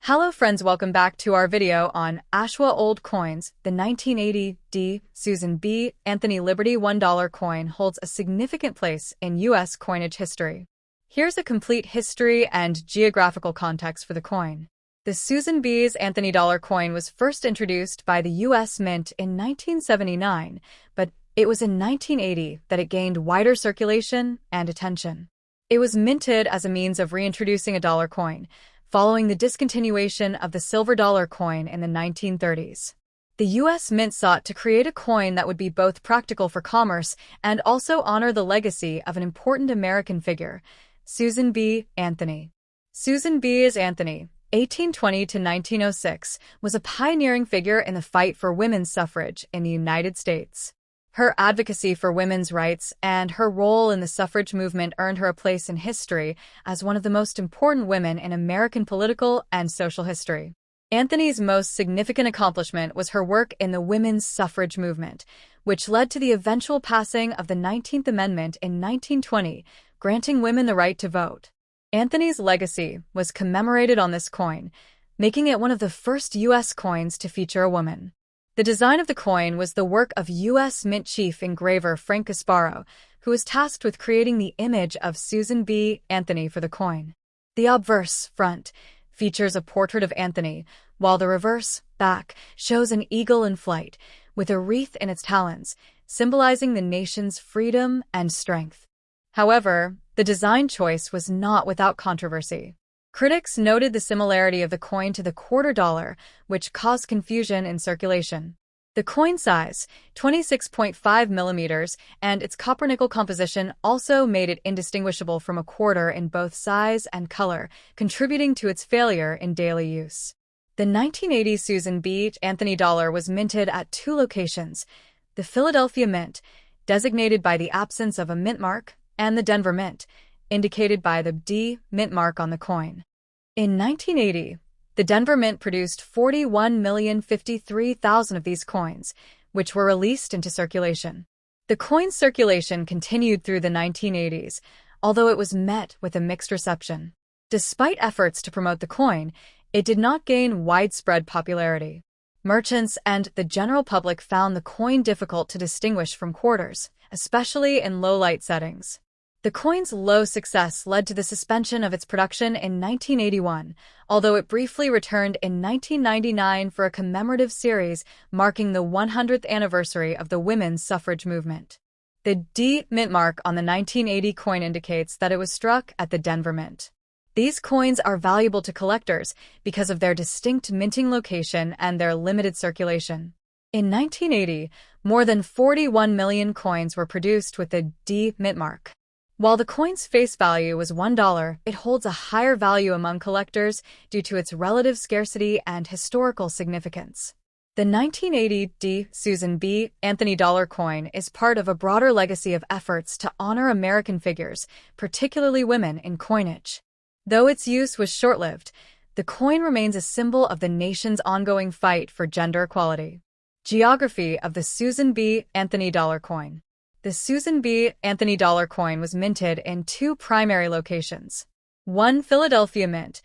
Hello friends, welcome back to our video on Ashwa Old Coins. The 1980 D. Susan B. Anthony Liberty $1 coin holds a significant place in U.S. coinage history. Here's a complete history and geographical context for the coin. The Susan B. Anthony dollar coin was first introduced by the U.S. Mint in 1979, but it was in 1980 that it gained wider circulation and attention. It was minted as a means of reintroducing a dollar coin, following the discontinuation of the silver dollar coin in the 1930s. The U.S. Mint sought to create a coin that would be both practical for commerce and also honor the legacy of an important American figure, Susan B. Anthony. Susan B. Anthony, 1820 to 1906, was a pioneering figure in the fight for women's suffrage in the United States. Her advocacy for women's rights and her role in the suffrage movement earned her a place in history as one of the most important women in American political and social history. Anthony's most significant accomplishment was her work in the women's suffrage movement, which led to the eventual passing of the 19th Amendment in 1920, granting women the right to vote. Anthony's legacy was commemorated on this coin, making it one of the first U.S. coins to feature a woman. The design of the coin was the work of U.S. Mint chief engraver Frank Gasparo, who was tasked with creating the image of Susan B. Anthony for the coin. The obverse front features a portrait of Anthony, while the reverse back shows an eagle in flight, with a wreath in its talons, symbolizing the nation's freedom and strength. However, the design choice was not without controversy. Critics noted the similarity of the coin to the quarter dollar, which caused confusion in circulation. The coin size, 26.5 millimeters, and its copper-nickel composition also made it indistinguishable from a quarter in both size and color, contributing to its failure in daily use. The 1980 Susan B. Anthony dollar was minted at two locations: the Philadelphia Mint, designated by the absence of a mint mark, and the Denver Mint, indicated by the D mint mark on the coin. In 1980, the Denver Mint produced 41,053,000 of these coins, which were released into circulation. The coin's circulation continued through the 1980s, although it was met with a mixed reception. Despite efforts to promote the coin, it did not gain widespread popularity. Merchants and the general public found the coin difficult to distinguish from quarters, especially in low-light settings. The coin's low success led to the suspension of its production in 1981, although it briefly returned in 1999 for a commemorative series marking the 100th anniversary of the women's suffrage movement. The D mint mark on the 1980 coin indicates that it was struck at the Denver Mint. These coins are valuable to collectors because of their distinct minting location and their limited circulation. In 1980, more than 41 million coins were produced with the D mint mark. While the coin's face value was $1, it holds a higher value among collectors due to its relative scarcity and historical significance. The 1980 D. Susan B. Anthony dollar coin is part of a broader legacy of efforts to honor American figures, particularly women, in coinage. Though its use was short-lived, the coin remains a symbol of the nation's ongoing fight for gender equality. Geography of the Susan B. Anthony dollar coin. The Susan B. Anthony dollar coin was minted in two primary locations. 1. Philadelphia Mint.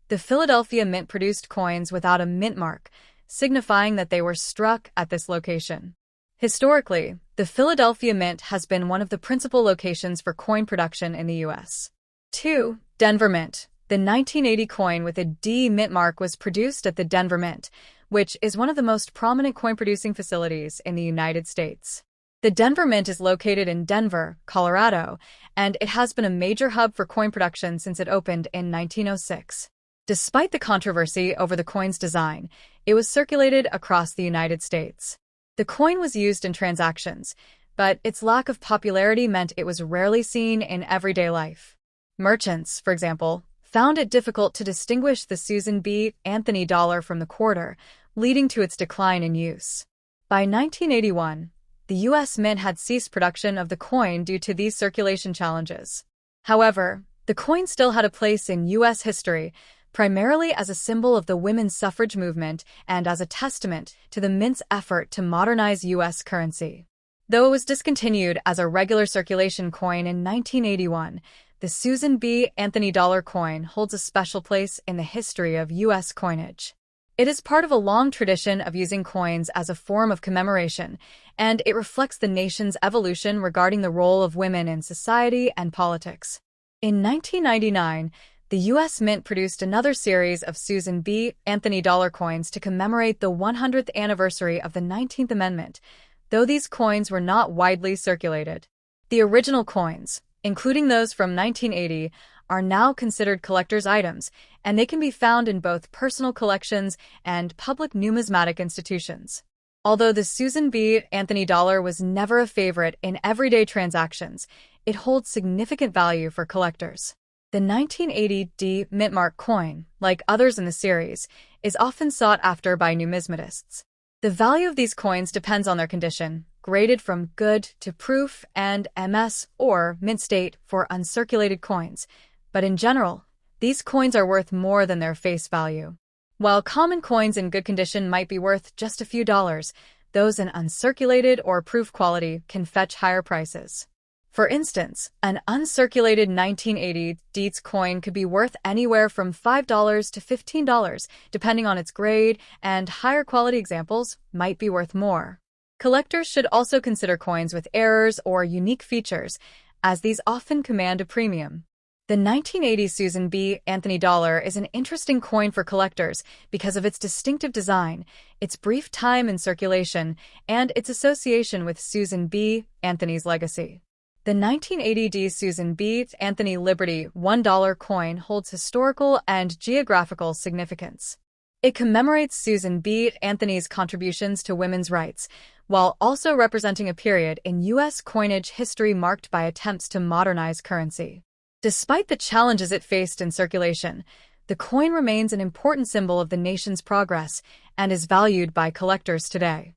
The Philadelphia Mint produced coins without a mint mark, signifying that they were struck at this location. Historically, the Philadelphia Mint has been one of the principal locations for coin production in the U.S. 2. Denver Mint. The 1980 coin with a D mint mark was produced at the Denver Mint, which is one of the most prominent coin-producing facilities in the United States. The Denver Mint is located in Denver, Colorado, and it has been a major hub for coin production since it opened in 1906. Despite the controversy over the coin's design, it was circulated across the United States. The coin was used in transactions, but its lack of popularity meant it was rarely seen in everyday life. Merchants, for example, found it difficult to distinguish the Susan B. Anthony dollar from the quarter, leading to its decline in use. By 1981, the U.S. Mint had ceased production of the coin due to these circulation challenges. However, the coin still had a place in U.S. history, primarily as a symbol of the women's suffrage movement and as a testament to the Mint's effort to modernize U.S. currency. Though it was discontinued as a regular circulation coin in 1981, the Susan B. Anthony dollar coin holds a special place in the history of U.S. coinage. It is part of a long tradition of using coins as a form of commemoration, and it reflects the nation's evolution regarding the role of women in society and politics. In 1999, the U.S. Mint produced another series of Susan B. Anthony dollar coins to commemorate the 100th anniversary of the 19th Amendment, though these coins were not widely circulated. The original coins, including those from 1980, are now considered collector's items, and they can be found in both personal collections and public numismatic institutions. Although the Susan B. Anthony dollar was never a favorite in everyday transactions, it holds significant value for collectors. The 1980 D Mintmark coin, like others in the series, is often sought after by numismatists. The value of these coins depends on their condition, graded from good to proof and MS or mint state for uncirculated coins, but in general, these coins are worth more than their face value. While common coins in good condition might be worth just a few dollars, those in uncirculated or proof quality can fetch higher prices. For instance, an uncirculated 1980 Dietz coin could be worth anywhere from $5 to $15, depending on its grade, and higher quality examples might be worth more. Collectors should also consider coins with errors or unique features, as these often command a premium. The 1980 Susan B. Anthony dollar is an interesting coin for collectors because of its distinctive design, its brief time in circulation, and its association with Susan B. Anthony's legacy. The 1980 D Susan B. Anthony Liberty $1 coin holds historical and geographical significance. It commemorates Susan B. Anthony's contributions to women's rights, while also representing a period in U.S. coinage history marked by attempts to modernize currency. Despite the challenges it faced in circulation, the coin remains an important symbol of the nation's progress and is valued by collectors today.